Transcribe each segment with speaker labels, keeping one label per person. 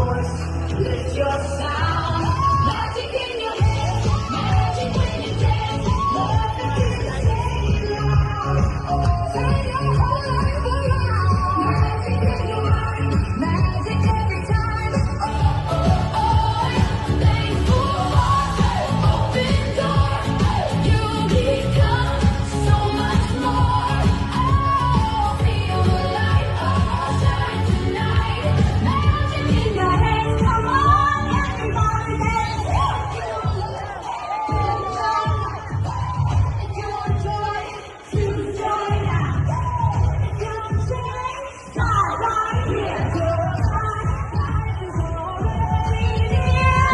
Speaker 1: voice, lift your sound. Magic in your head, magic when you dance. Love to hear you say it loud. Turn your whole life around. Magic in your mind, magic every time. Thankful heart, open door. You become so much more. Oh, feel the light, oh, shine tonight. Magic in your hands, come on, everybody dance. If you want joy, choose joy now. If you want change, start right here. Your life is already here.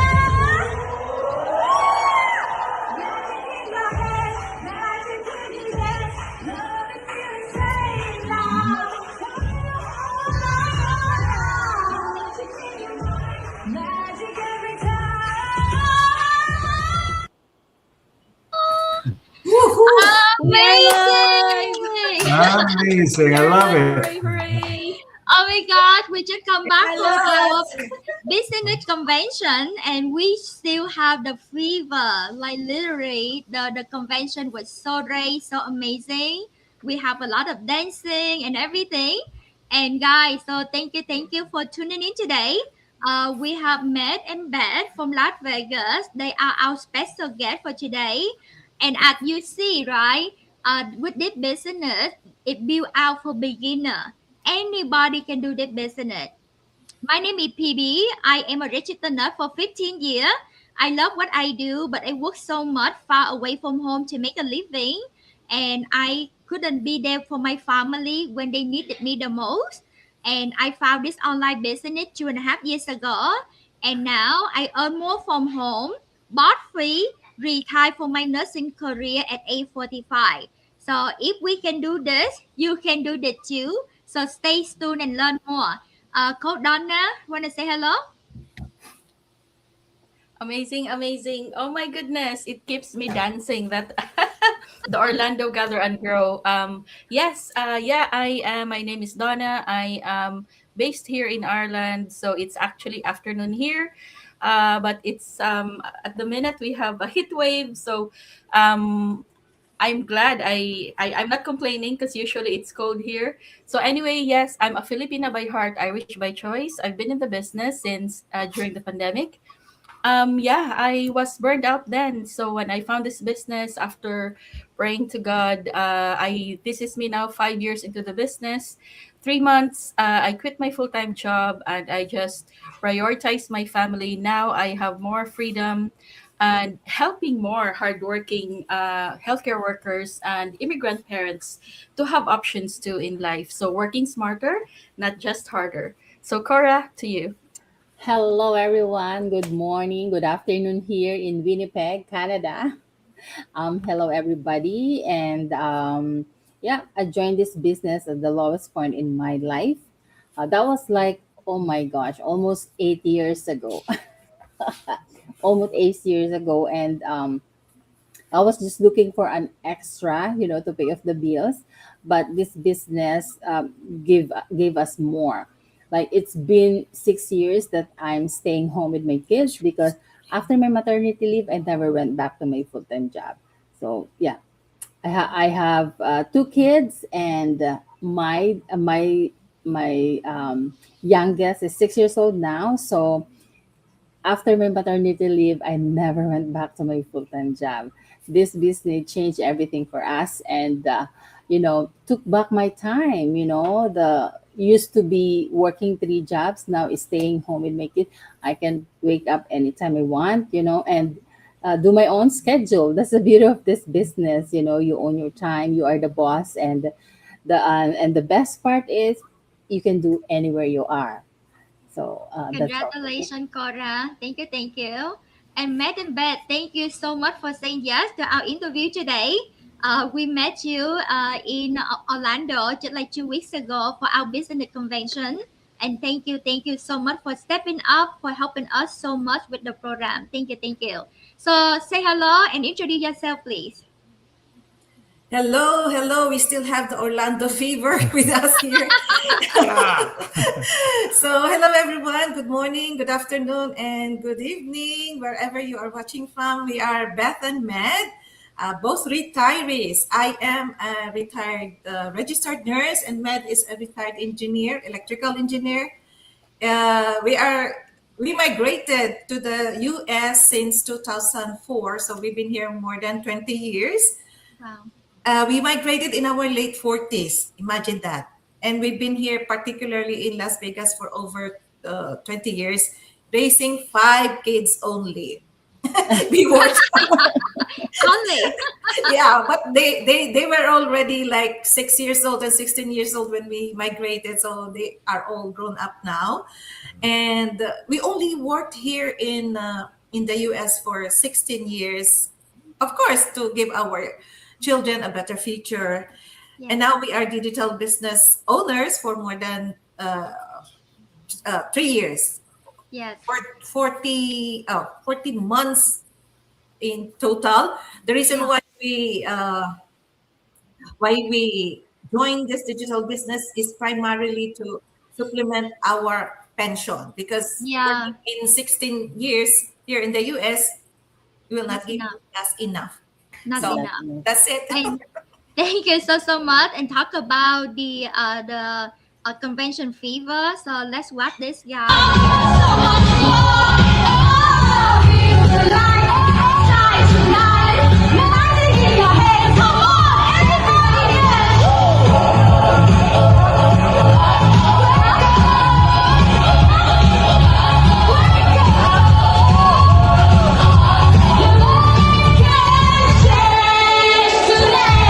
Speaker 1: Magic in your head, magic when you dance. Love is feeling safe now. Turn your whole life around. Magic in your mind, magic every time.
Speaker 2: Amazing!
Speaker 3: Amazing. I love
Speaker 4: Hooray,
Speaker 3: it.
Speaker 4: hooray, hooray.
Speaker 2: Oh my God, we just come back
Speaker 1: I
Speaker 2: from
Speaker 1: love
Speaker 2: our
Speaker 1: it.
Speaker 2: business convention and we still have the fever. Like literally, the convention was so great, so amazing. We have a lot of dancing and everything. And guys, so thank you for tuning in today. We have Matt and Beth from Las Vegas. They are our special guest for today. And as you see, right, with this business, it built out for beginner. Anybody can do this business. My name is PB. I am a registered nurse for 15 years. I love what I do, but I work so much far away from home to make a living. And I couldn't be there for my family when they needed me the most. And I found this online business 2.5 years ago. And now I earn more from home, bought free, retired from my nursing career at age 45. So if we can do this, you can do that too. So stay tuned and learn more. Coach Donna, want to say hello?
Speaker 4: Amazing, amazing. Oh my goodness, it keeps me dancing that the Orlando Gather and Grow. Yes, yeah, I am. My name is Donna. I am based here in Ireland, so it's actually afternoon here. But it's at the minute we have a heat wave, so um I'm glad I'm not complaining because usually it's cold here. So anyway, yes, I'm a Filipina by heart, Irish by choice. I've been in the business since during the pandemic. Yeah, I was burned out then. So when I found this business after praying to God, I this is me now 5 years into the business. 3 months, I quit my full time job and I just prioritized my family. Now I have more freedom and helping more hardworking healthcare workers and immigrant parents to have options too in life. So working smarter, not just harder. So Cora, to you.
Speaker 5: Hello, everyone. Good morning, good afternoon here in Winnipeg, Canada. Hello, everybody. And yeah, I joined this business at the lowest point in my life. That was like, oh my gosh, almost 8 years ago. Almost 8 years ago. And I was just looking for an extra, to pay off the bills, but this business gave us more. Like it's been 6 years that I'm staying home with my kids because after my maternity leave, I never went back to my full time job. So yeah, I have two kids, and my youngest is 6 years old now. So after my maternity leave, I never went back to my full time job. This business changed everything for us, and took back my time. The used to be working three jobs, now is staying home with my kid. I can wake up anytime I want, and do my own schedule. That's the beauty of this business. You own your time, you are the boss, and the best part is you can do anywhere you are. So that's all.
Speaker 2: Congratulations, Cora. Thank you, thank you. And Matt and Beth, thank you so much for saying yes to our interview today. We met you in Orlando just like 2 weeks ago for our business convention. And thank you so much for stepping up, for helping us so much with the program. Thank you, thank you. So say hello and introduce yourself, please.
Speaker 3: Hello, hello. We still have the Orlando fever with us here.
Speaker 6: Yeah.
Speaker 3: So, hello everyone. Good morning, good afternoon, and good evening, wherever you are watching from. We are Beth and Med, both retirees. I am a retired registered nurse, and Med is a retired engineer, electrical engineer. We migrated to the U.S. since 2004, so we've been here more than 20 years.
Speaker 2: Wow.
Speaker 3: We migrated in our late 40s. Imagine that. And we've been here, particularly in Las Vegas, for over 20 years, raising 5 kids only. We worked,
Speaker 2: Only.
Speaker 3: yeah, but they were already like 6 years old and 16 years old when we migrated. So they are all grown up now. And we only worked here in the US for 16 years, of course, to give our children a better future. And
Speaker 2: Yes.
Speaker 3: now we are digital business owners for more than 3 years,
Speaker 2: Yes.
Speaker 3: for 40 months in total. The reason
Speaker 2: Yeah.
Speaker 3: why we joined this digital business is primarily to supplement our pension, because
Speaker 2: Yeah.
Speaker 3: working in 16 years here in the US will
Speaker 2: Not
Speaker 3: not give
Speaker 2: enough.
Speaker 3: us enough.
Speaker 2: Not
Speaker 3: So
Speaker 5: Not
Speaker 2: enough.
Speaker 5: enough.
Speaker 3: that's it.
Speaker 2: And thank you so much. And talk about the convention fever. So let's watch this, guys.
Speaker 1: So much more. Oh, feel the light. Shine tonight. Magic in your head. Come on, everybody dance. Your life can change today.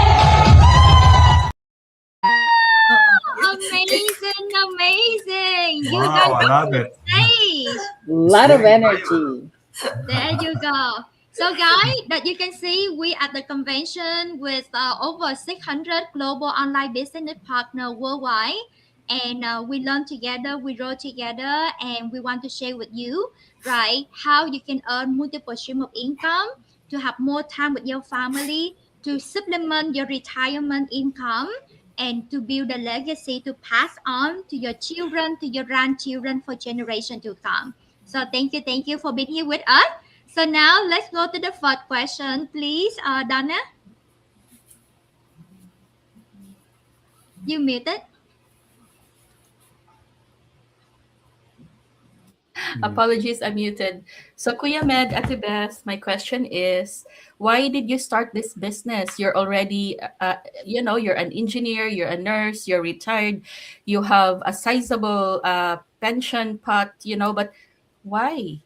Speaker 2: Amazing, amazing. You guys
Speaker 6: Wow, I
Speaker 2: up
Speaker 6: love
Speaker 2: on
Speaker 6: it.
Speaker 2: stage.
Speaker 6: It's
Speaker 5: Lot of
Speaker 6: very
Speaker 5: energy.
Speaker 2: There you go. So, guys, that you can see, we at the convention with over 600 global online business partner worldwide, and we learn together, we grow together, and we want to share with you, right, how you can earn multiple stream of income to have more time with your family, to supplement your retirement income, and to build a legacy to pass on to your children, to your grandchildren for generation to come. So thank you for being here with us. So now let's go to the fourth question, please. Donna, you muted.
Speaker 5: Mm.
Speaker 4: Apologies, I'm muted. So, Kuya Med, Ate Beth, my question is, why did you start this business? You're already, you're an engineer, you're a nurse, you're retired, you have a sizable pension pot, but why?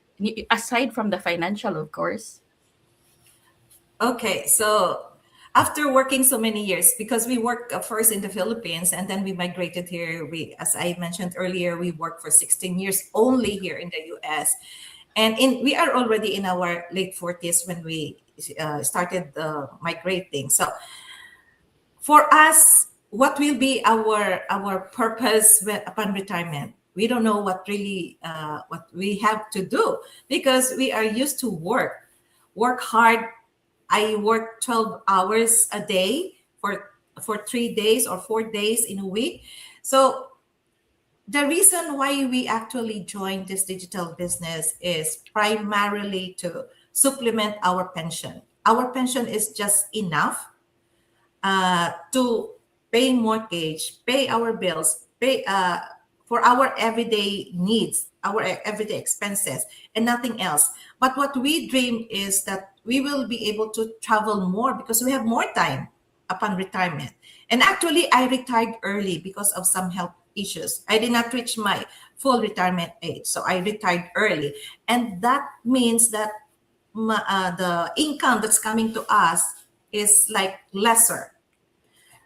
Speaker 4: Aside from the financial, of course.
Speaker 3: Okay, so after working so many years, because we worked first in the Philippines and then we migrated here, as I mentioned earlier, we worked for 16 years only here in the US. And we are already in our late 40s when we started migrating. So for us, what will be our purpose upon retirement? We don't know what we have to do, because we are used to work hard. I work 12 hours a day for 3 days or 4 days in a week. So the reason why we actually joined this digital business is primarily to supplement our pension. Our pension is just enough to pay mortgage, pay our bills, pay for our everyday needs, our everyday expenses, and nothing else. But what we dream is that we will be able to travel more because we have more time upon retirement. And actually, I retired early because of some health issues. I did not reach my full retirement age, so I retired early, and that means that the income that's coming to us is like lesser.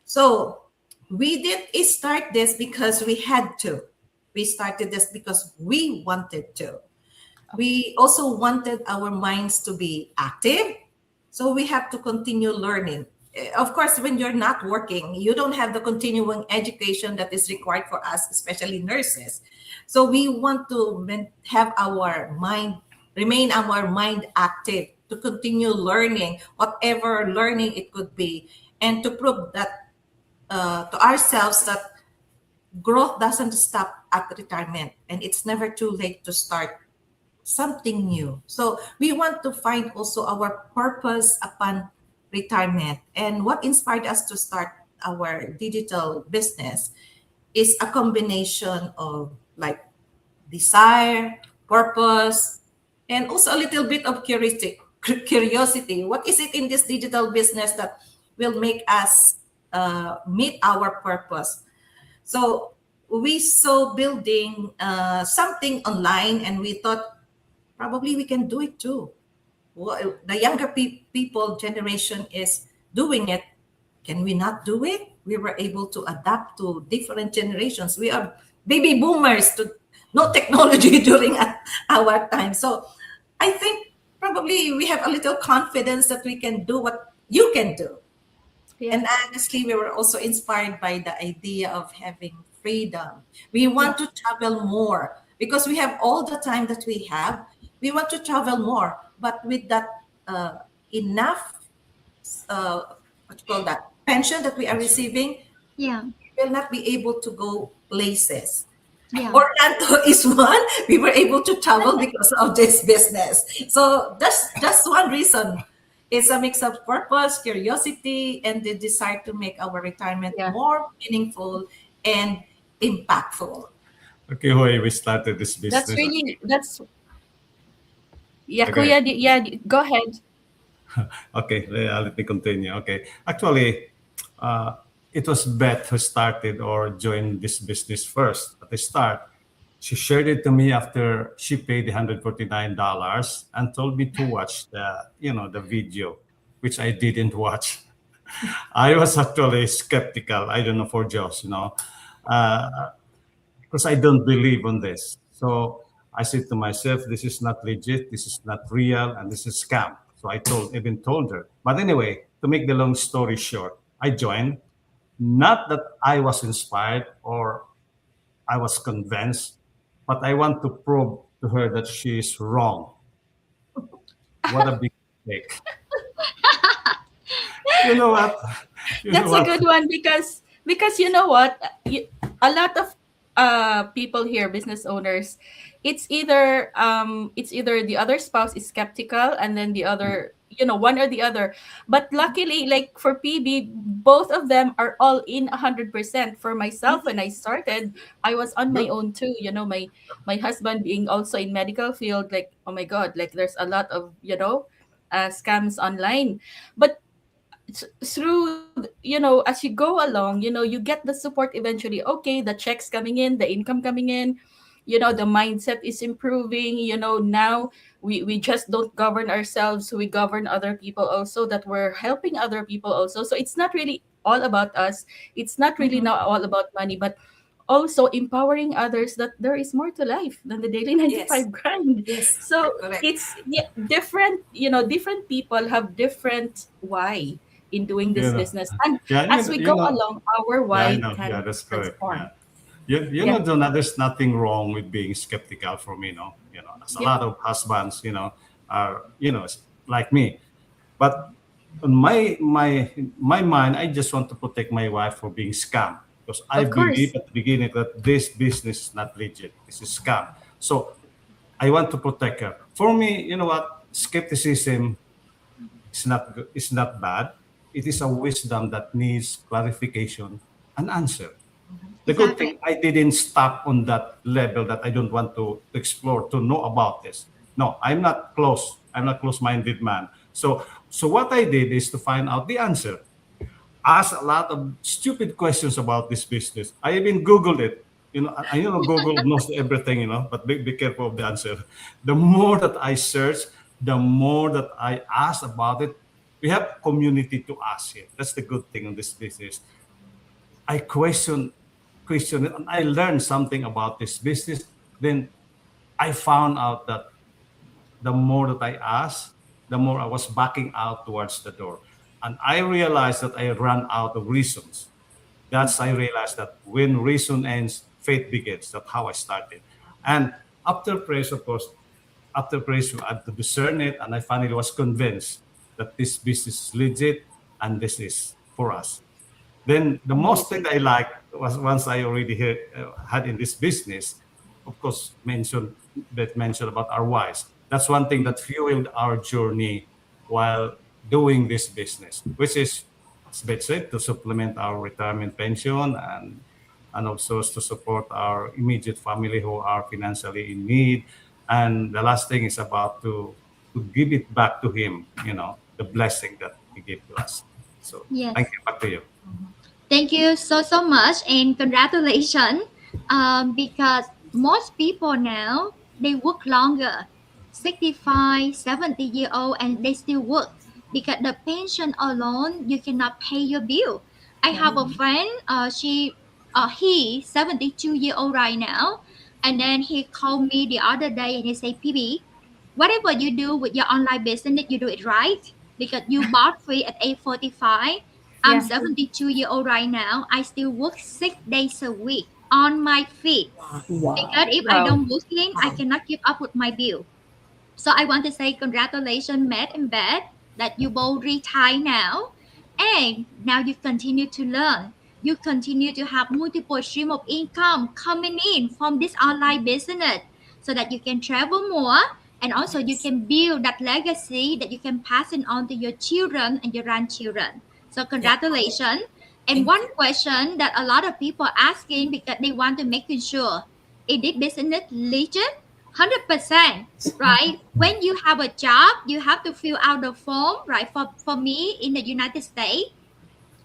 Speaker 3: So we did start this because we had to. We started this because we wanted to. We also wanted our minds to be active. So we have to continue learning. Of course, when you're not working, you don't have the continuing education that is required for us, especially nurses. So we want to have remain our mind active, to continue learning, whatever learning it could be. and to prove that to ourselves that growth doesn't stop at retirement, and it's never too late to start something new. So we want to find also our purpose upon retirement. And what inspired us to start our digital business is a combination of like desire, purpose, and also a little bit of curiosity. Curiosity. What is it in this digital business that will make us meet our purpose? So we saw building something online, and we thought probably we can do it too. Well, the younger people generation is doing it. Can we not do it? We were able to adapt to different generations. We are baby boomers to no technology during our time. So I think probably we have a little confidence that we can do what you can do. And
Speaker 4: Yes.
Speaker 3: honestly, we were also inspired by the idea of having freedom. We want to travel more because we have all the time that we have. We want to travel more, but with that enough, what you call that, pension that we are receiving,
Speaker 2: Yeah.
Speaker 3: we will not be able to go places.
Speaker 2: Yeah.
Speaker 3: Orlando is one. We were able to travel because of this business. So that's just one reason. It's a mix of purpose, curiosity, and the desire to make our retirement
Speaker 4: Yeah.
Speaker 3: more meaningful and impactful.
Speaker 6: Okay, Hoy, we started this
Speaker 4: That's
Speaker 6: business.
Speaker 4: really that's yeah,
Speaker 6: Okay,
Speaker 4: Kuya, go ahead.
Speaker 6: okay, let me continue. Okay, actually, uh, it was Beth who started or joined this business first at the start. She shared it to me after she paid the $149 and told me to watch the video, which I didn't watch. I was actually skeptical. I don't know for Josh, uh, because I don't believe on this. So I said to myself, this is not legit, this is not real, and this is scam. So even told her. But anyway, to make the long story short, I joined. Not that I was inspired or I was convinced, but I want to prove to her that she is wrong. What a big mistake. You know what? You know
Speaker 4: That's a
Speaker 6: what?
Speaker 4: good one because you know what, a lot of people here, business owners, it's either the other spouse is skeptical and then the other, one or the other. But luckily, like for PB, both of them are all in 100%. For myself, when I started, I was on my
Speaker 6: Good.
Speaker 4: own too. My husband being also in medical field, like, oh my god, like there's a lot of scams online. But through as you go along, you get the support eventually. Okay, the checks coming in, the income coming in, the mindset is improving. Now we just don't govern ourselves, we govern other people also, that we're helping other people also. So it's not really all about us, it's not really
Speaker 3: Mhm.
Speaker 4: not all about money, but also empowering others that there is more to life than the daily nine to
Speaker 3: Yes,
Speaker 4: five grind.
Speaker 3: yes,
Speaker 4: So
Speaker 3: correct.
Speaker 4: it's, yeah, different, different people have different why in doing
Speaker 6: You
Speaker 4: this
Speaker 6: know,
Speaker 4: business. And
Speaker 6: yeah,
Speaker 4: as we
Speaker 6: you
Speaker 4: go
Speaker 6: know,
Speaker 4: along, our
Speaker 6: yeah, I
Speaker 4: why
Speaker 6: know. Yeah,
Speaker 4: can
Speaker 6: that's correct.
Speaker 4: transform.
Speaker 6: Yeah. You
Speaker 4: Yeah.
Speaker 6: know, Donna, there's nothing wrong with being skeptical for me, no? As a
Speaker 4: Yep.
Speaker 6: lot of husbands, are, like me. But on my mind, I just want to protect my wife for being scammed because I
Speaker 4: Of
Speaker 6: believe
Speaker 4: course.
Speaker 6: at the beginning that this business is not legit. This is scam. So I want to protect her. For me, you know what? Skepticism is not bad. It is a wisdom that needs clarification and answer. The good thing,
Speaker 2: Exactly.
Speaker 6: I didn't stop on that level that I don't want to explore, to know about this. No, I'm not close. I'm not close-minded man. So what I did is to find out the answer. Ask a lot of stupid questions about this business. I even Googled it. Google knows everything, but be careful of the answer. The more that I search, the more that I ask about it. We have community to ask here. That's the good thing in this business. I question it, and I learned something about this business. Then I found out that the more that I asked, the more I was backing out towards the door. And I realized that I ran out of reasons. I realized that when reason ends, faith begins. That's how I started. And after praise, of course, after praise, I had to discern it, and I finally was convinced that this business is legit, and this is for us. Then the most thing
Speaker 5: Amazing.
Speaker 6: that I liked was once I already had in this business, of course, mentioned about our wives. That's one thing that fueled our journey while doing this business, which is, as Beth said, to supplement our retirement pension and also to support our immediate family who are financially in need. And the last thing is about to give it back to him, the blessing that he gave to us. So thank
Speaker 2: Yes.
Speaker 6: you. Back to you.
Speaker 2: Thank you so much and congratulations. Because most people now they work longer, 65, 70-year old, and they still work because the pension alone you cannot pay your bill. I
Speaker 3: Yeah.
Speaker 2: have a friend. He 72-year old right now, and then he called me the other day and he said, "PB, whatever you do with your online business, you do it right because you bought free at 8:45. I'm
Speaker 4: Yeah.
Speaker 2: 72-year old right now. I still work 6 days a week on my feet because
Speaker 5: Wow.
Speaker 2: if I
Speaker 4: Wow.
Speaker 2: don't working, I cannot keep up with my bill. So I want to say congratulations, Matt and Beth, that you both retire now. And now you continue to learn. You continue to have multiple stream of income coming in from this online business so that you can travel more and also you
Speaker 3: Yes.
Speaker 2: can build that legacy that you can pass it on to your children and your grandchildren. So
Speaker 3: Yeah.
Speaker 2: congratulations. And
Speaker 3: Thank
Speaker 2: one
Speaker 3: you.
Speaker 2: question that a lot of people asking because they want to make sure, is this business legit? 100%, right? When you have a job, you have to fill out the form, right? For me in the United States,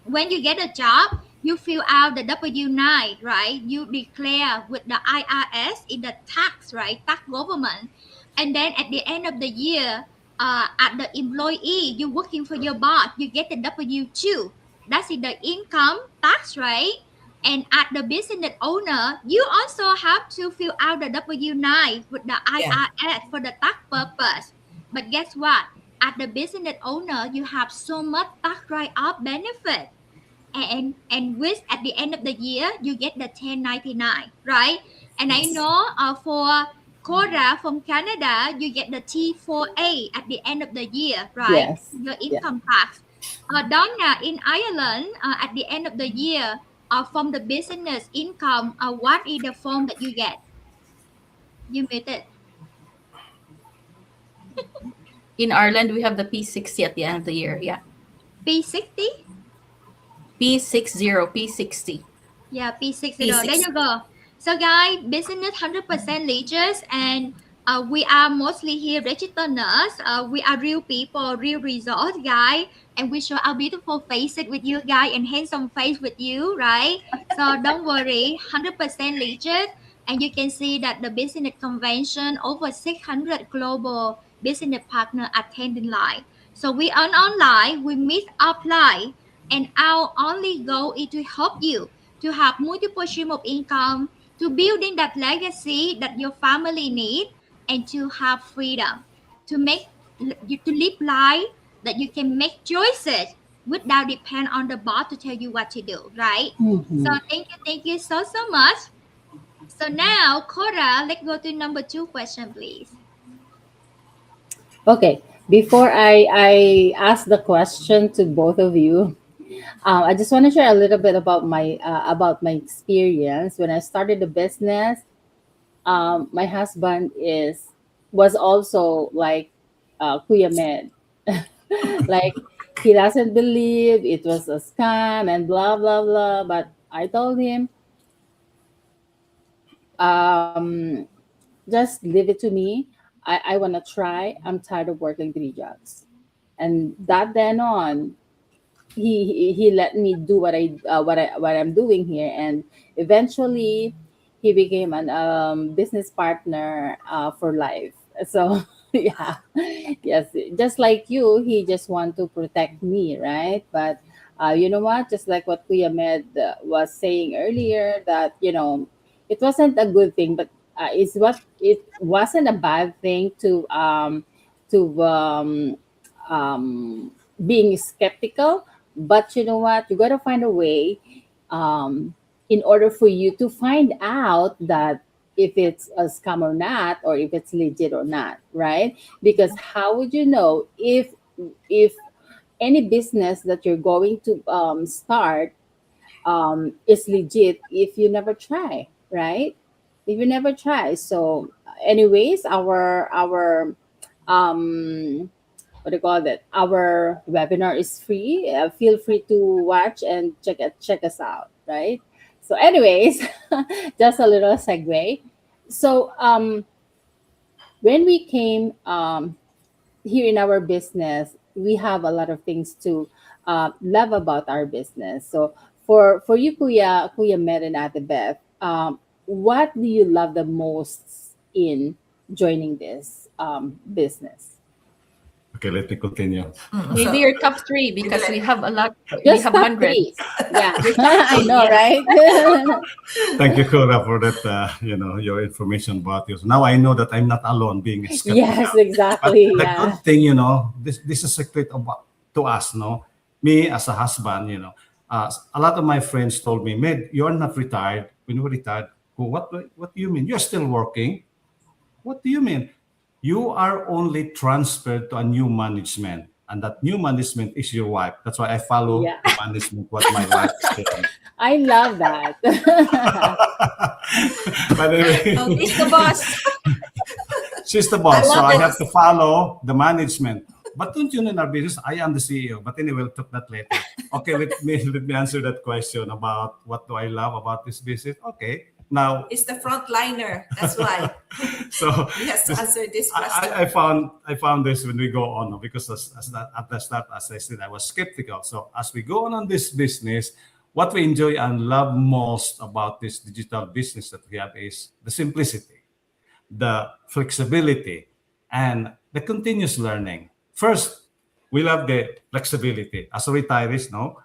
Speaker 2: when you get a job, you fill out the W-9, right? You declare with the IRS in the tax, right? Tax government. And then at the end of the year, at the employee, you're working for your boss, you get the W-2. That's in the income tax, right? And at the business owner, you also have to fill out the W-9 with the
Speaker 3: Yeah.
Speaker 2: IRS for the tax purpose. But guess what? At the business owner, you have so much tax write-off benefit and with at the end of the year you get the 1099, right? And I
Speaker 3: Yes.
Speaker 2: know for Cora from Canada you get the T4A at the end of the year, right?
Speaker 5: Yes.
Speaker 2: Your
Speaker 5: Yeah.
Speaker 2: income tax. Donna in Ireland, at the end of the year, from the business income, what is the form that you get? You muted.
Speaker 4: In Ireland, we have the P60 at the end of the year. Yeah.
Speaker 2: P60.
Speaker 4: P60, P60.
Speaker 2: Yeah, P60. There
Speaker 3: P6.
Speaker 2: you go. So, guys, business 100% legit, and we are mostly here registered nurse. We are real people, real results, guys, and we show our beautiful faces with you, guys, and handsome face with you, right? So, don't worry, 100% legit. And you can see that the business convention, over 600 global business partner attending live. So, we are online, we meet offline, and our only goal is to help you to have multiple stream of income, to building that legacy that your family need, and to have freedom, to make you to live life that you can make choices without depend on the boss to tell you what to do, right? So
Speaker 5: Hmm.
Speaker 2: thank you so much. So now, Cora, let's go to number two question, please.
Speaker 5: Okay. Before I ask the question to both of you, I just want to share a little bit about my experience when I started the business. My husband was also like Kuya Med. Like he doesn't believe it was a scam and blah blah blah. But I told him, um, just leave it to me. I want to try. I'm tired of working three jobs. And that then on, he let me do what I'm doing here, and eventually he became an business partner for life. So yeah, yes, just like you, he just want to protect me, right? But you know what? Just like what Kuya Med was saying earlier, that it wasn't a good thing, but it wasn't a bad thing to being skeptical. But you know what? You got to find a way, um, in order for you to find out that if it's a scam or not, or if it's legit or not, right? Because how would you know if any business that you're going to start is legit if you never try, right? If you never try. So, anyways, our what do you call that? Our webinar is free. Feel free to watch and check us out, right? So, anyways, just a little segue. So, when we came here in our business, we have a lot of things to love about our business. So for you, Kuya Med and Ate Beth, what do you love the most in joining this business?
Speaker 6: Okay, let me continue.
Speaker 4: Maybe
Speaker 3: So
Speaker 4: your top three
Speaker 3: maybe
Speaker 4: because we
Speaker 3: like
Speaker 4: have a lot. We
Speaker 5: Just
Speaker 4: have
Speaker 5: top three.
Speaker 4: hundreds.
Speaker 5: Yeah,
Speaker 4: Your top
Speaker 5: I
Speaker 4: three,
Speaker 5: know,
Speaker 4: yes.
Speaker 5: right?
Speaker 6: Thank you, Kura, for that. Your information about you. So now I know that I'm not alone being
Speaker 5: Yes,
Speaker 6: skeptical. But
Speaker 5: exactly.
Speaker 6: the
Speaker 5: Yeah.
Speaker 6: good thing, this is a secret about to us. No, me as a husband, a lot of my friends told me, "Med, you are not retired. When you were retired, what do you mean? You're still working. What do you mean? You are only transferred to a new management, and that new management is your wife. That's why I follow
Speaker 5: Yeah.
Speaker 6: the management what my wife is doing."
Speaker 5: I love that.
Speaker 6: But anyway,
Speaker 4: He's the
Speaker 3: okay.
Speaker 4: boss.
Speaker 6: she's the
Speaker 3: I'm
Speaker 6: boss, so
Speaker 3: the
Speaker 6: I have
Speaker 3: boss.
Speaker 6: to follow the management. But don't you know in our business, I am the CEO. But anyway, we'll talk that later. Okay, let me answer that question about what do I love about this business. Okay, now
Speaker 3: He's the frontliner. That's why
Speaker 6: so
Speaker 3: he has to
Speaker 6: this,
Speaker 3: answer this
Speaker 6: I,
Speaker 3: question.
Speaker 6: I I found I found this when we go on, no, because at the start, as I said, I was skeptical. So as we go on this business, what we enjoy and love most about this digital business that we have is the simplicity, the flexibility, and the continuous learning. First, we love the flexibility. As a retirees, no,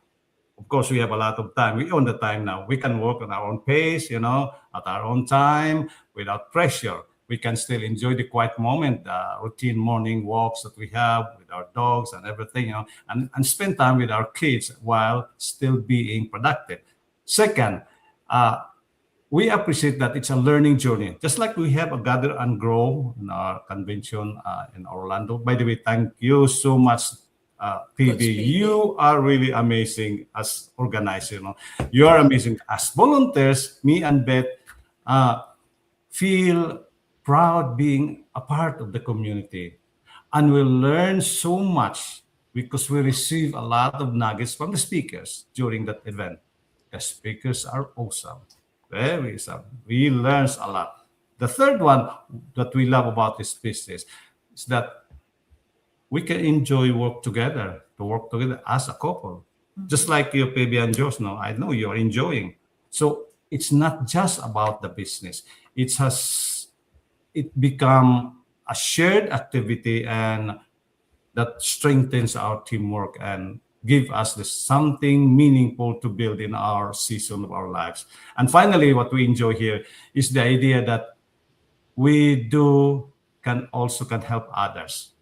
Speaker 6: of course, we have a lot of time. We own the time now. We can work on our own pace, at our own time without pressure. We can still enjoy the quiet moment, routine morning walks that we have with our dogs and everything, and spend time with our kids while still being productive. Second, uh, we appreciate that it's a learning journey. Just like we have a gather and grow in our convention in Orlando. By the way, thank you so much,
Speaker 3: Coach
Speaker 6: PB.
Speaker 3: baby.
Speaker 6: You are really amazing as organizer. You are amazing as volunteers. Me and Beth uh, feel proud being a part of the community, and we learn so much because we receive a lot of nuggets from the speakers during that event. The speakers are awesome, very awesome. We learn a lot. The third one that we love about this business is that we can enjoy work together as a couple. Just like you, Pebby and Josh, no, I know you're enjoying. So it's not just about the business. It become a shared activity, and that strengthens our teamwork and give us the something meaningful to build in our season of our lives. And finally, what we enjoy here is the idea that we do can help others,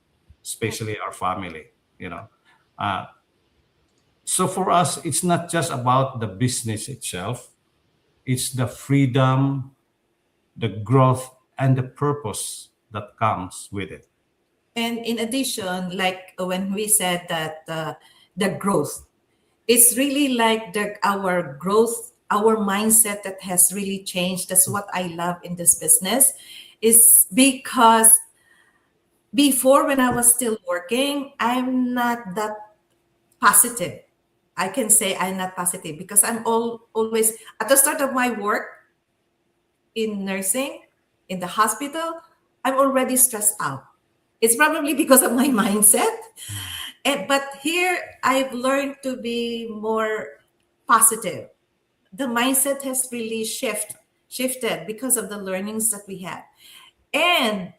Speaker 6: especially our family. You know, uh, so for us, it's not just about the business itself; it's the freedom, the growth, and the purpose that comes with it.
Speaker 3: And in addition, like when we said that the growth, it's really like our growth, our mindset that has really changed. That's what I love in this business, is because before when I was still working, I'm not that positive. I can say I'm not positive because I'm always at the start of my work in nursing in the hospital, I'm already stressed out. It's probably because of my mindset. But here I've learned to be more positive. The mindset has really shifted because of the learnings that we had. And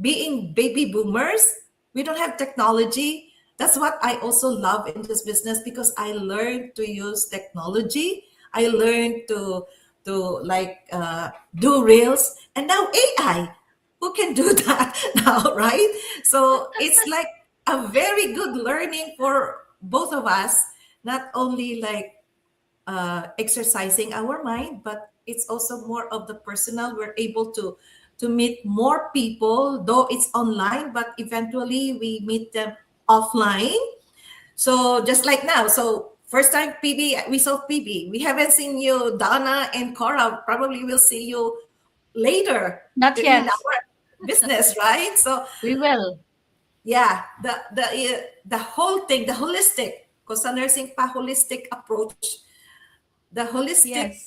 Speaker 3: being baby boomers, we don't have technology. That's what I also love in this business because I learned to use technology. I learned to like do reels, and now AI. Who can do that now, right? So it's like a very good learning for both of us. Not only like exercising our mind, but it's also more of the personal. We're able to meet more people, though it's online, but eventually we meet them offline. So just like now, so first time PB, we saw PB. We haven't seen you, Donna and Cora. Probably we'll see you later
Speaker 4: Not
Speaker 3: in
Speaker 4: yet.
Speaker 3: our business, right? So
Speaker 4: We will.
Speaker 3: yeah, the whole thing, the holistic, because sa nursing pa holistic approach, the holistic
Speaker 4: Yes.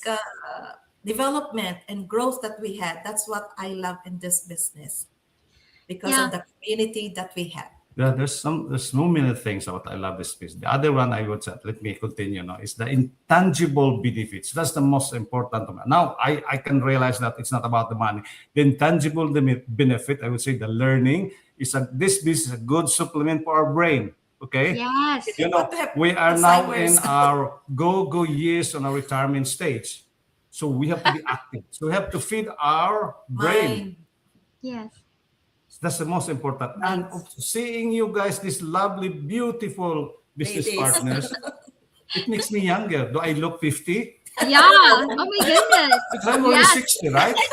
Speaker 3: development and growth that we had. That's what I love in this business because
Speaker 2: Yeah.
Speaker 3: of the community that we have.
Speaker 6: Yeah, there's so many things about I love this piece. The other one I would say, let me continue now, is the intangible benefits. That's the most important to me. Now I can realize that it's not about the money. The intangible benefit, I would say the learning this is a good supplement for our brain. Okay.
Speaker 2: Yes.
Speaker 6: You
Speaker 3: But
Speaker 6: know,
Speaker 3: to have
Speaker 6: we are now in
Speaker 3: Alzheimer's.
Speaker 6: our go years on our retirement stage. So we have to be active. So we have to feed our brain.
Speaker 3: Mind,
Speaker 2: Yes.
Speaker 6: That's the most important. And
Speaker 3: minds,
Speaker 6: seeing you guys, these lovely, beautiful business
Speaker 3: ladies.
Speaker 6: partners, it makes me younger. Do I look 50?
Speaker 2: Yeah. Oh my goodness.
Speaker 6: Because I'm only
Speaker 2: Yes.
Speaker 6: 60, right? 60.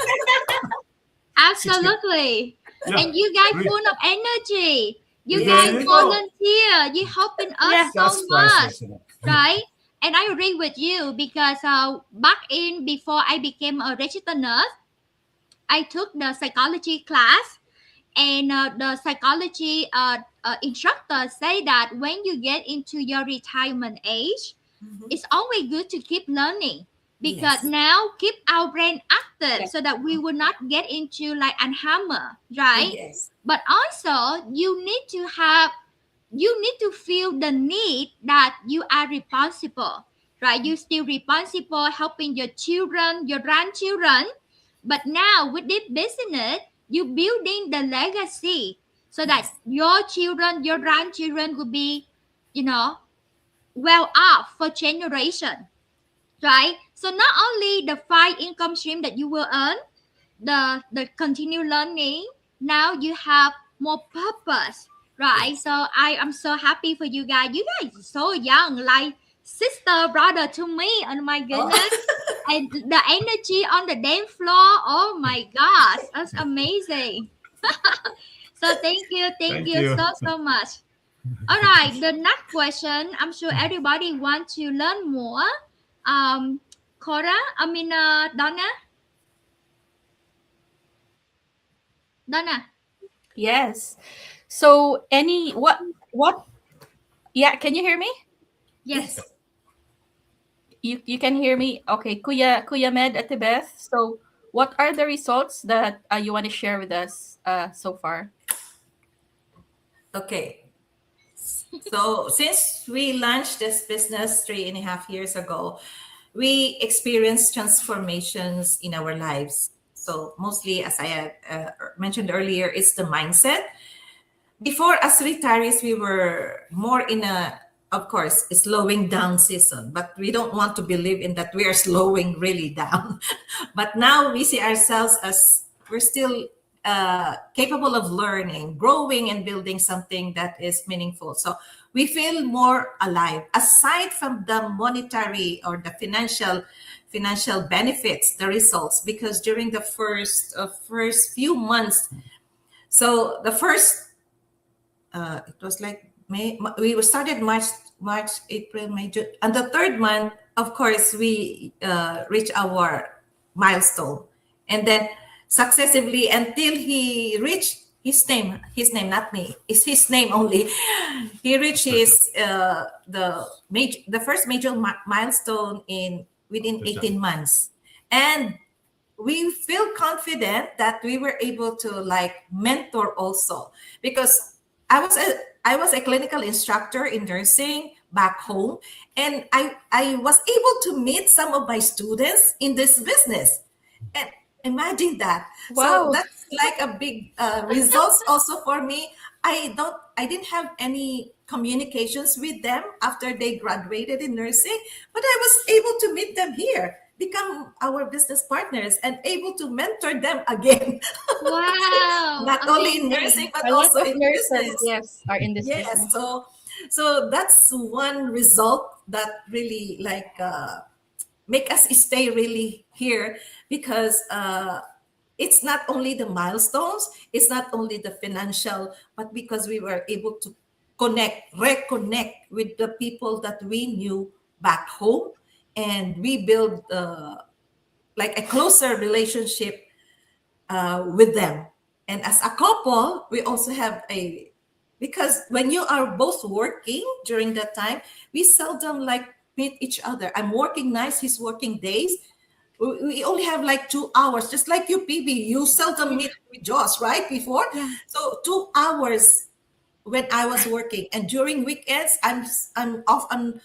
Speaker 2: Absolutely.
Speaker 6: Yeah.
Speaker 2: And you guys
Speaker 6: Re-
Speaker 2: full of energy. You
Speaker 6: There
Speaker 2: guys
Speaker 3: Yes.
Speaker 6: you go.
Speaker 2: volunteer. You helping us
Speaker 4: Yeah.
Speaker 2: so
Speaker 6: That's
Speaker 2: much,
Speaker 6: priceless. You know.
Speaker 2: right? And I agree with you because back in before I became a registered nurse, I took the psychology class, and the psychology instructor say that when you get into your retirement age,
Speaker 3: Mhm.
Speaker 2: it's always good to keep learning because
Speaker 3: Yes.
Speaker 2: now keep our brain active
Speaker 4: Yeah.
Speaker 2: so that we will not get into like unhammer, right?
Speaker 3: Yes.
Speaker 2: But also you need to feel the need that you are responsible, right? You still responsible helping your children, your grandchildren, but now with this business you building the legacy so that
Speaker 3: Yes.
Speaker 2: your children, your grandchildren will be, you know, well off for generation, right? So not only the five income stream that you will earn, the continue learning, now you have more purpose, right?
Speaker 3: Yes.
Speaker 2: So I am so happy for you guys. You guys are so young, like sister brother to me. Oh my
Speaker 3: Oh,
Speaker 2: goodness. And the energy on the dance floor, oh my gosh, that's amazing. So thank
Speaker 6: Thank
Speaker 2: you
Speaker 6: you.
Speaker 2: so much. All right, the next question, I'm sure everybody want to learn more. um Cora, I mean Donna.
Speaker 4: Yes. So any what yeah, can you hear me?
Speaker 2: Yes.
Speaker 3: yes.
Speaker 4: You can hear me? Okay, Kuya Med at Beth. So what are the results that you want to share with us so far?
Speaker 3: Okay. So since we launched this business 3.5 years ago, we experienced transformations in our lives. So mostly, as I had mentioned earlier, it's the mindset. Before, as retirees, we were more in a, of course, slowing down season, but we don't want to believe in that we are slowing really down. But now we see ourselves as we're still capable of learning, growing, and building something that is meaningful. So we feel more alive. Aside from the monetary or the financial benefits, the results, because during the first few months, so the first it was like we started March, April, May, June, and the third month, of course, we reached our milestone, and then successively until he reached his name, not me, it's his name only. He reached his the first major milestone in within
Speaker 6: Good job.
Speaker 3: 18 months, and we feel confident that we were able to like mentor also, because I was a clinical instructor in nursing back home, and I was able to meet some of my students in this business, and imagine that. So
Speaker 4: Wow.
Speaker 3: that's like a big results also for me. I didn't have any communications with them after they graduated in nursing, but I was able to meet them here, become our business partners, and able to mentor them again.
Speaker 2: Wow,
Speaker 3: Not only in nursing
Speaker 2: amazing.
Speaker 3: but
Speaker 4: A lot
Speaker 3: also
Speaker 4: of
Speaker 3: in
Speaker 4: nurses,
Speaker 3: business.
Speaker 4: yes, are in this
Speaker 3: Yes,
Speaker 4: business.
Speaker 3: so that's one result that really like make us stay really here, because it's not only the milestones, it's not only the financial, but because we were able to reconnect with the people that we knew back home, and we build like a closer relationship with them. And as a couple, we also have a, because when you are both working during that time, we seldom like meet each other. I'm working nights, he's working days. We only have like 2 hours, just like you, PB. You seldom
Speaker 2: Yeah.
Speaker 3: meet with Joss, right? Before,
Speaker 2: Yeah.
Speaker 3: so 2 hours when I was working, and during weekends, I'm off on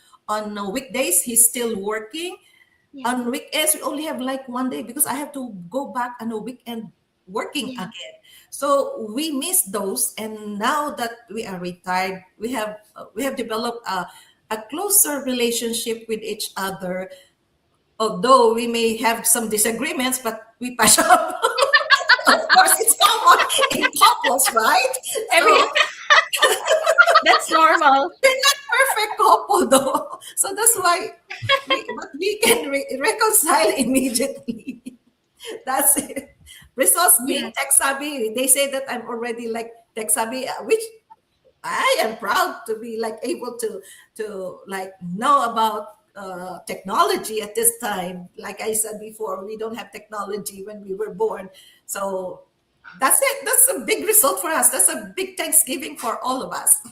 Speaker 3: weekdays. He's still working.
Speaker 2: Yeah.
Speaker 3: On weekends we only have like one day because I have to go back on a weekend working
Speaker 2: Yeah.
Speaker 3: again. So we miss those, and now that we are retired, we have developed a closer relationship with each other. Although we may have some disagreements, but we patch up. Of course, it's common in couples, right?
Speaker 4: Every
Speaker 3: So
Speaker 4: That's normal.
Speaker 3: we're not perfect couple though. So that's why but we can reconcile immediately. That's it. Results being
Speaker 2: Yes.
Speaker 3: tech savvy. They say that I'm already like tech savvy, which I am proud to be like able to like know about technology at this time. Like I said before, we don't have technology when we were born. So that's it. That's a big result for us. That's a big Thanksgiving for all of us.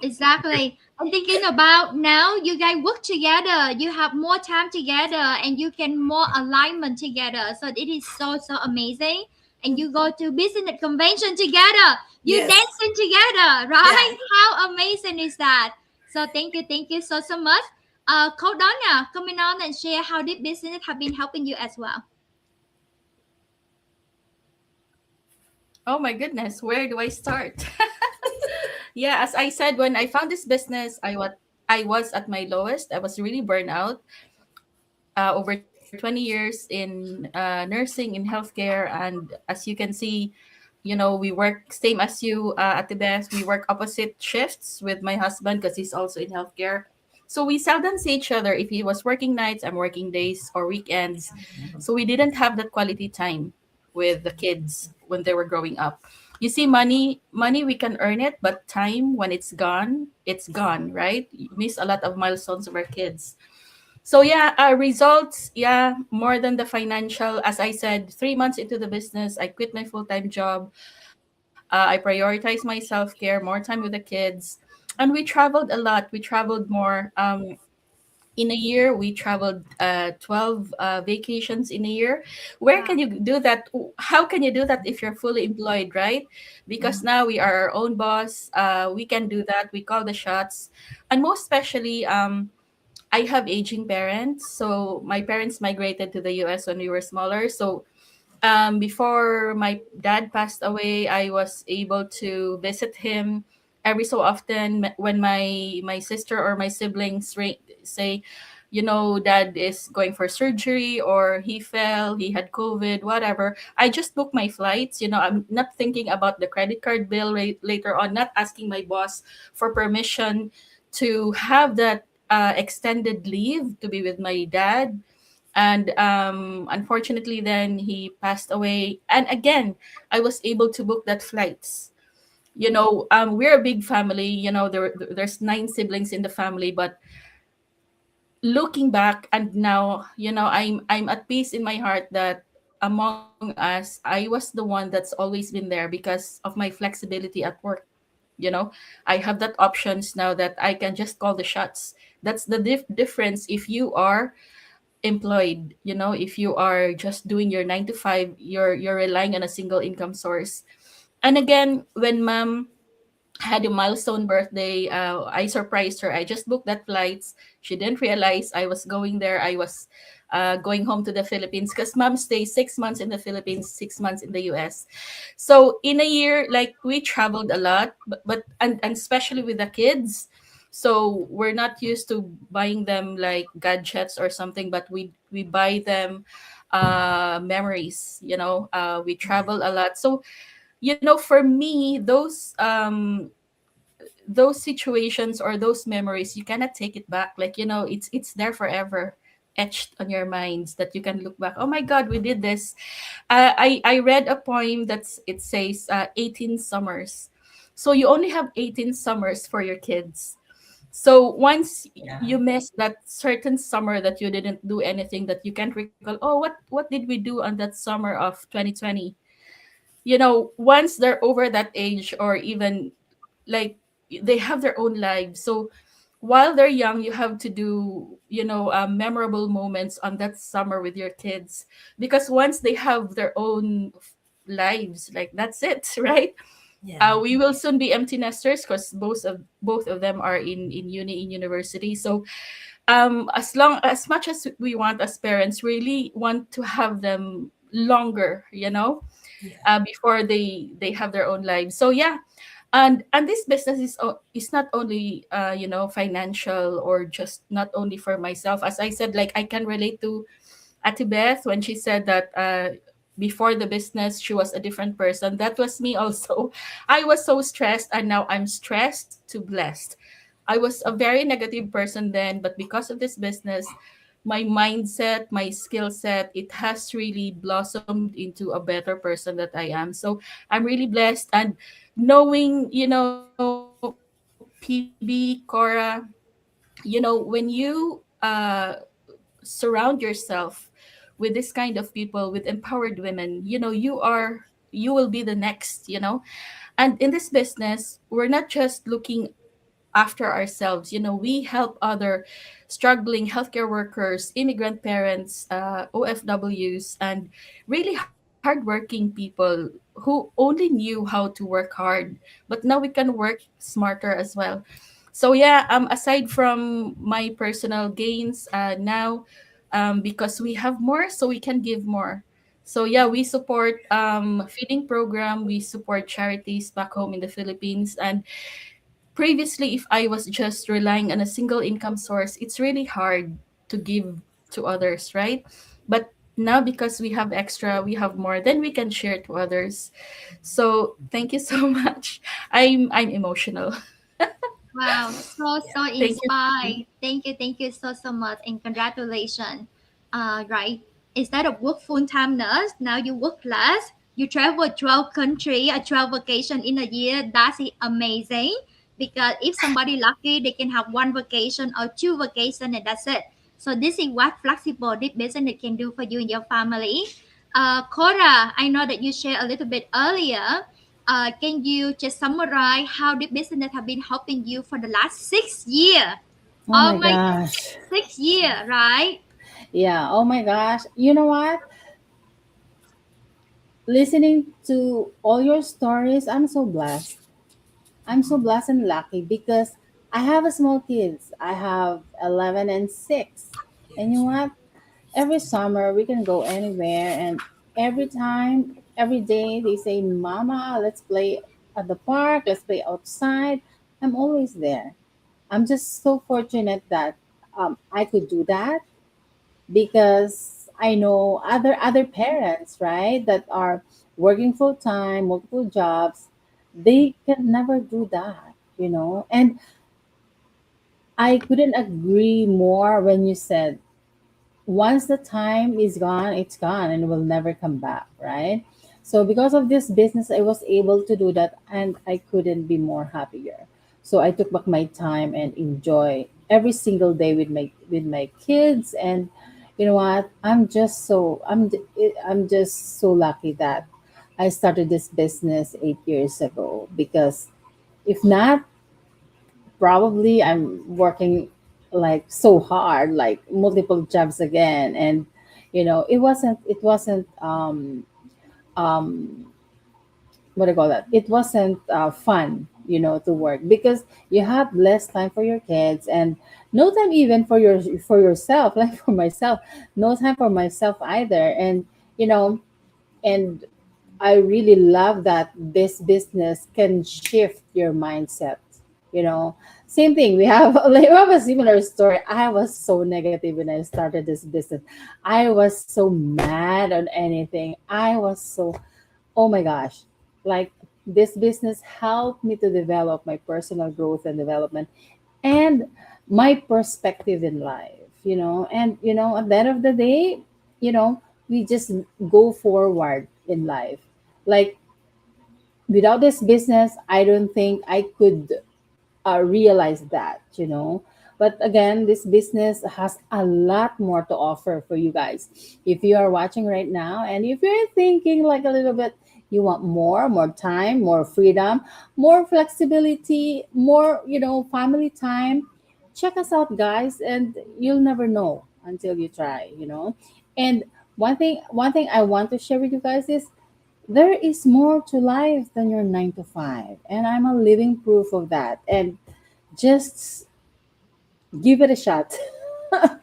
Speaker 2: Exactly. I'm thinking about now you guys work together, you have more time together and you can more alignment together. So it is so amazing. And you go to business convention together. You
Speaker 3: Yes.
Speaker 2: dancing together,
Speaker 3: Yeah.
Speaker 2: right? How amazing is that? So thank you so much. Coach Donna, coming on and share how this business have been helping you as well.
Speaker 4: Oh my goodness, where do I start? Yeah, as I said, when I found this business, I was at my lowest. I was really burnt out. Over 20 years in nursing in healthcare, and as you can see, we work same as you at the Best. We work opposite shifts with my husband because he's also in healthcare. So we seldom see each other. If he was working nights, I'm working days or weekends. So we didn't have that quality time with the kids when they were growing up. You see, money we can earn it, but time when it's gone, right? You miss a lot of milestones of our kids. So yeah, results, yeah, more than the financial. As I said, 3 months into the business, I quit my full-time job. I prioritize my self-care, more time with the kids, and we traveled a lot. We traveled more. In a year, we traveled 12 vacations in a year. Where
Speaker 2: Wow.
Speaker 4: can you do that? How can you do that if you're fully employed, right? Because now we are our own boss. We can do that. We call the shots, and most especially, I have aging parents. So my parents migrated to the US when we were smaller. So before my dad passed away, I was able to visit him every so often when my sister or my siblings say, dad is going for surgery or he fell, he had COVID, whatever. I just book my flights. I'm not thinking about the credit card bill later on, not asking my boss for permission to have that extended leave to be with my dad. And unfortunately, then he passed away. And again, I was able to book that flights. We're a big family. There's 9 siblings in the family, but looking back and now, I'm at peace in my heart that among us, I was the one that's always been there because of my flexibility at work. I have that options now that I can just call the shots. That's the difference if you are employed. If you are just doing your 9 to 5, you're relying on a single income source. And again, when mom had a milestone birthday, I surprised her. I just booked that flights. She didn't realize I was going there. I was going home to the Philippines because mom stays 6 months in the Philippines, 6 months in the US. So in a year, like we traveled a lot, but especially with the kids. So we're not used to buying them like gadgets or something, but we buy them memories. We travel a lot. So for me, those situations or those memories, you cannot take it back. Like, it's there forever, etched on your minds, that you can look back. Oh my god, we did this. I read a poem. It says 18 summers. So you only have 18 summers for your kids. So once
Speaker 3: Yeah.
Speaker 4: you miss that certain summer that you didn't do anything, that you can't recall, oh, what did we do on that summer of 2020? Once they're over that age, or even like they have their own lives. So while they're young, you have to do, memorable moments on that summer with your kids, because once they have their own lives, like that's it, right?
Speaker 3: Yeah.
Speaker 4: We will soon be empty nesters, because both of them are in university. So as much as we want, as parents, really want to have them longer,
Speaker 3: Yeah.
Speaker 4: before they have their own lives. So yeah, and this business is not only financial, or just not only for myself. As I said, like, I can relate to Ate Beth when she said that before the business she was a different person. That was me also. I was so stressed, and now I'm stressed to blessed. I was a very negative person then, but because of this business, my mindset, my skill set, it has really blossomed into a better person that I am. So I'm really blessed. And knowing, PB, Cora, when you surround yourself with this kind of people, with empowered women, you will be the next. And in this business, we're not just looking after ourselves. We help other struggling healthcare workers, immigrant parents, OFWs, and really hardworking people who only knew how to work hard. But now we can work smarter as well. So yeah, aside from my personal gains, now, because we have more, so we can give more. So yeah, we support feeding program, we support charities back home in the Philippines. And previously, if I was just relying on a single income source, it's really hard to give to others, right? But now, because we have extra, we have more, then we can share to others. So thank you so much. I'm emotional.
Speaker 2: Wow, so
Speaker 3: Yeah.
Speaker 2: so
Speaker 4: Thank you.
Speaker 2: inspired. Thank you so much, and congratulations. Right. Instead of work full time nurse, now you work less. You travel 12 country, a 12 vacation in a year. That's amazing. Because if somebody lucky, they can have one vacation or two vacation, and that's it. So this is what flexible this business can do for you and your family. Cora, I know that you shared a little bit earlier. Can you just summarize how the business have been helping you for the last 6 years?
Speaker 5: Oh
Speaker 2: Oh
Speaker 5: my
Speaker 2: my,
Speaker 5: gosh.
Speaker 2: 6 year, right?
Speaker 5: Yeah. Oh my gosh. You know what? Listening to all your stories, I'm so blessed. I'm so blessed and lucky because I have a small kids. I have 11 and 6. And you know what? Every summer we can go anywhere, and every time, every day they say, "Mama, let's play at the park, let's play outside." I'm always there. I'm just so fortunate that I could do that because I know other parents, right, that are working full time, multiple jobs, they can never do that, And I couldn't agree more when you said once the time is gone, it's gone and will never come back, right? So because of this business, I was able to do that, and I couldn't be more happier. So I took back my time and enjoy every single day with my kids. And you know what? I'm just so lucky that I started this business 8 years ago, because if not, probably I'm working like so hard, like multiple jobs again. And it wasn't what do you call that, it wasn't fun, to work, because you have less time for your kids, and no time even for yourself, like for myself, no time for myself either. And I really love that this business can shift your mindset. You know, Same thing. We have like, we have a similar story. I was so negative when I started this business. I was so mad on anything. I was so, oh my gosh, like this business helped me to develop my personal growth and development, and my perspective in life. And at the end of the day, we just go forward in life. Like Without this business, I don't think I could realize that, But again, this business has a lot more to offer for you guys. If you are watching right now and if you're thinking like a little bit, you want more time, more freedom, more flexibility, more, family time, check us out, guys, and you'll never know until you try. And one thing I want to share with you guys is there is more to life than your 9 to 5. And I'm a living proof of that. And just give it a shot.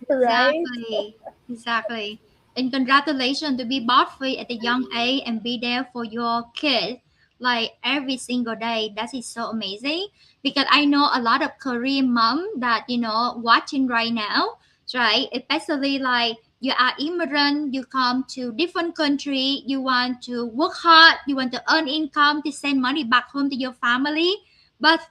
Speaker 5: Right?
Speaker 2: Exactly. Exactly. And congratulations to be bought free at a young age and be there for your kid like every single day. That is so amazing. Because I know a lot of Korean mom that watching right now, right? Especially like you are immigrant, you come to different country, you want to work hard, you want to earn income to send money back home to your family. But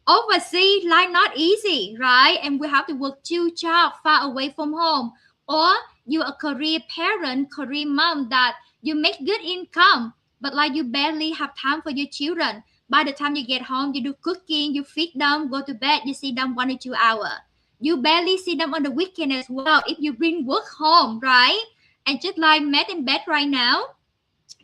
Speaker 2: overseas life not easy, right? And we have to work two jobs far away from home. Or you're a career parent, career mom that you make good income, but like you barely have time for your children. By the time you get home, you do cooking, you feed them, go to bed, you see them 1 or 2 hours. You barely see them on the weekend as well if you bring work home, right? And just like Matt and Beth right now,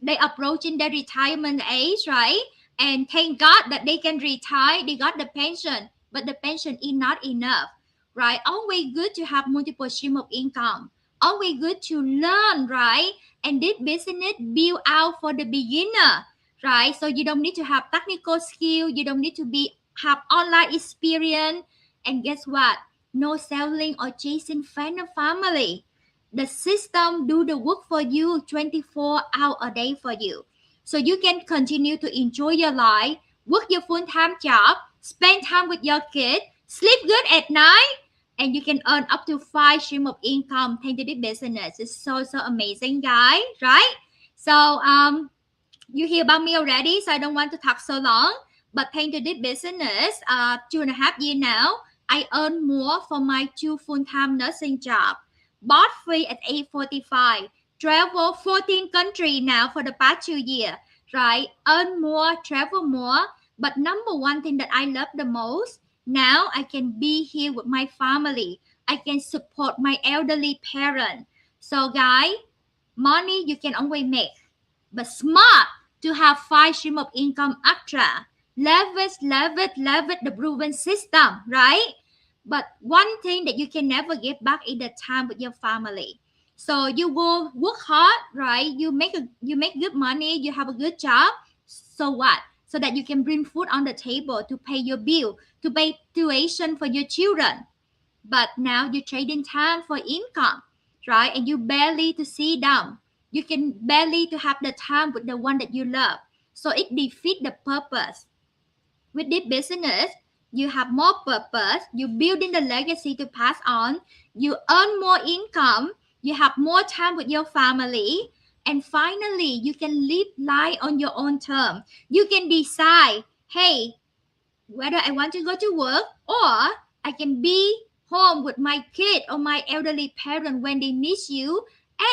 Speaker 2: they approaching their retirement age, right? And thank God that they can retire. They got the pension, but the pension is not enough, right? Always good to have multiple stream of income. Always good to learn, right? And this business build out for the beginner, right? So you don't need to have technical skill. You don't need to be have online experience. And guess what? No selling or chasing friend or family. The system do the work for you 24 hours a day for you. So you can continue to enjoy your life, work your full-time job, spend time with your kid, sleep good at night, and you can earn up to 5 stream of income thanks to this business. It's so amazing, guys, right? So you hear about me already, so I don't want to talk so long. But thanks to this business, 2.5 years now, I earn more from my two full-time nursing job. Bought free at 8:45. Travel 14 countries now for the past 2 years, right? Earn more, travel more. But number one thing that I love the most, now I can be here with my family. I can support my elderly parent. So guys, money you can always make, but smart to have 5 stream of income extra. Leverage the proven system, right? But one thing that you can never get back is the time with your family. So you will work hard, right? You make good money, you have a good job. So what? So that you can bring food on the table to pay your bill, to pay tuition for your children. But now you're trading time for income, right? And you barely to see them. You can barely to have the time with the one that you love. So it defeats the purpose. With this business, you have more purpose, you building the legacy to pass on, you earn more income, you have more time with your family, and finally you can live life on your own term. You can decide, hey, whether I want to go to work or I can be home with my kid or my elderly parent when they need you,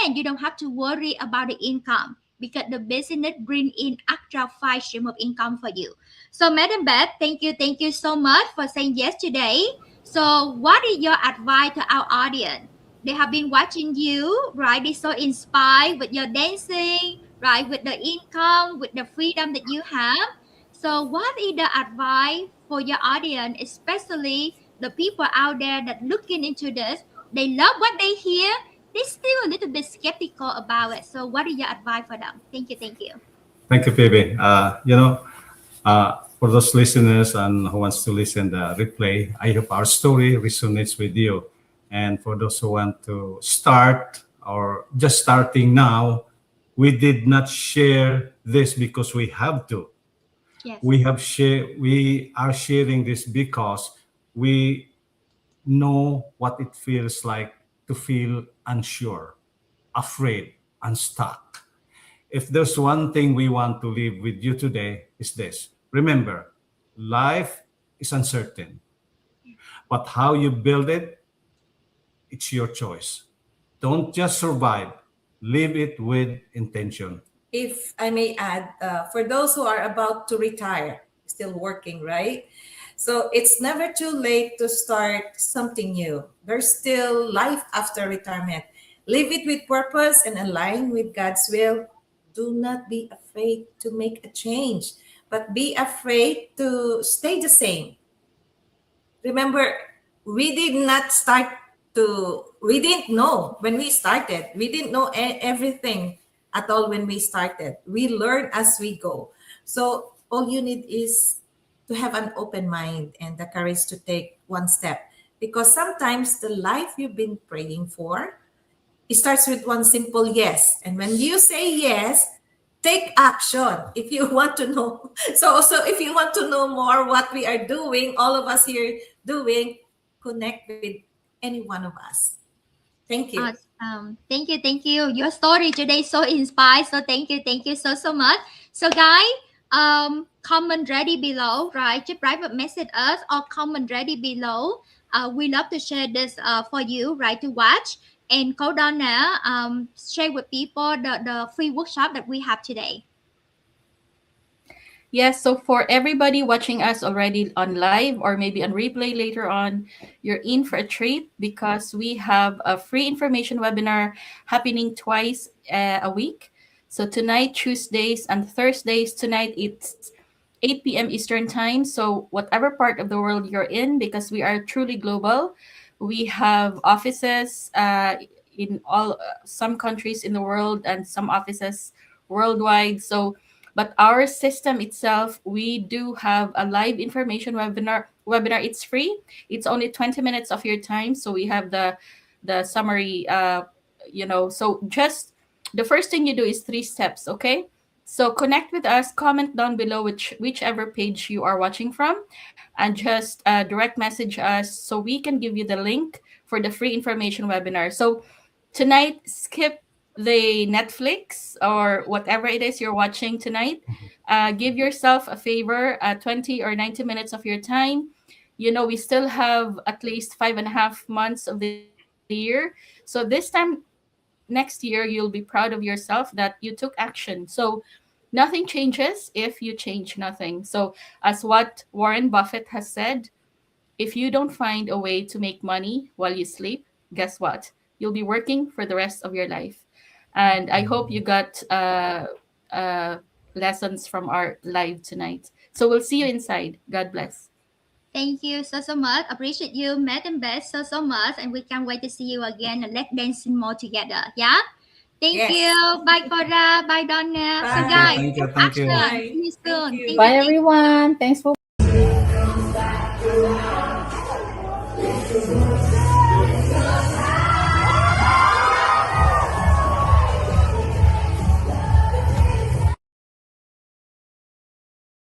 Speaker 2: and you don't have to worry about the income because the business bring in extra 5 stream of income for you. So Madam Beth, thank you so much for saying yes today. So what is your advice to our audience? They have been watching you, right? They're so inspired with your dancing, right? With the income, with the freedom that you have. So, what is the advice for your audience, especially the people out there that looking into this? They love what they hear. They still a little bit skeptical about it. So, what is your advice for them? Thank you, thank you.
Speaker 6: Thank you, Phoebe. For those listeners and who wants to listen the replay, I hope our story resonates with you. And for those who want to start or just starting now, we did not share this because we have to.
Speaker 2: Yes,
Speaker 6: We are sharing this because we know what it feels like to feel unsure, afraid, unstuck. If there's one thing we want to leave with you today, is this. Remember, life is uncertain, but how you build it, it's your choice. Don't just survive, live it with intention.
Speaker 3: if I may add, for those who are about to retire, still working, right? So it's never too late to start something new. There's still life after retirement. Live it with purpose and align with God's will. Do not be afraid to make a change, but be afraid to stay the same. Remember, we did not start we didn't know when we started. We didn't know everything at all when we started. We learn as we go. So all you need is to have an open mind and the courage to take one step. Because sometimes the life you've been praying for, it starts with one simple yes. And when you say yes, take action. If you want to know, so if you want to know more what we are doing, all of us here doing, connect with any one of us. Thank you.
Speaker 2: Awesome. Thank you. Thank you. Your story today is so inspired. So thank you. Thank you so much. So guys, comment ready below, right? Just private message us or comment ready below. We love to share this for you, right? To watch. And go down now, share with people the free workshop that we have today.
Speaker 4: Yes, so for everybody watching us already on live or maybe on replay later on, you're in for a treat because we have a free information webinar happening twice a week. So tonight, Tuesdays and Thursdays, tonight it's 8 p.m. Eastern Time. So whatever part of the world you're in, because we are truly global, we have offices in all some countries in the world and some offices worldwide. So but our system itself, we do have a live information webinar. It's free. It's only 20 minutes of your time. So we have the summary, so just the first thing you do is 3 steps, okay? So connect with us, comment down below whichever page you are watching from, and just direct message us so we can give you the link for the free information webinar. So tonight, skip the Netflix or whatever it is you're watching tonight. Give yourself a favor, 20 or 90 minutes of your time. We still have at least 5.5 months of the year. So this time next year, you'll be proud of yourself that you took action. So nothing changes if you change nothing. So as what Warren Buffett has said, if you don't find a way to make money while you sleep, guess what? You'll be working for the rest of your life. And I hope you got uh, lessons from our live tonight. So we'll see you inside. God bless.
Speaker 2: Thank you so much. Appreciate you, Matt and Beth, so much. And we can't wait to see you again and let's dancing more together. Yeah? Thank
Speaker 3: Yes.
Speaker 2: you. Bye, Cora. Bye, Donna. So,
Speaker 3: Bye.
Speaker 2: guys,
Speaker 6: Thank you.
Speaker 2: take
Speaker 6: Thank you.
Speaker 2: action.
Speaker 3: Bye.
Speaker 2: See you
Speaker 3: Thank
Speaker 2: soon.
Speaker 3: you.
Speaker 2: Thank
Speaker 5: Bye,
Speaker 2: you.
Speaker 5: everyone. Thanks for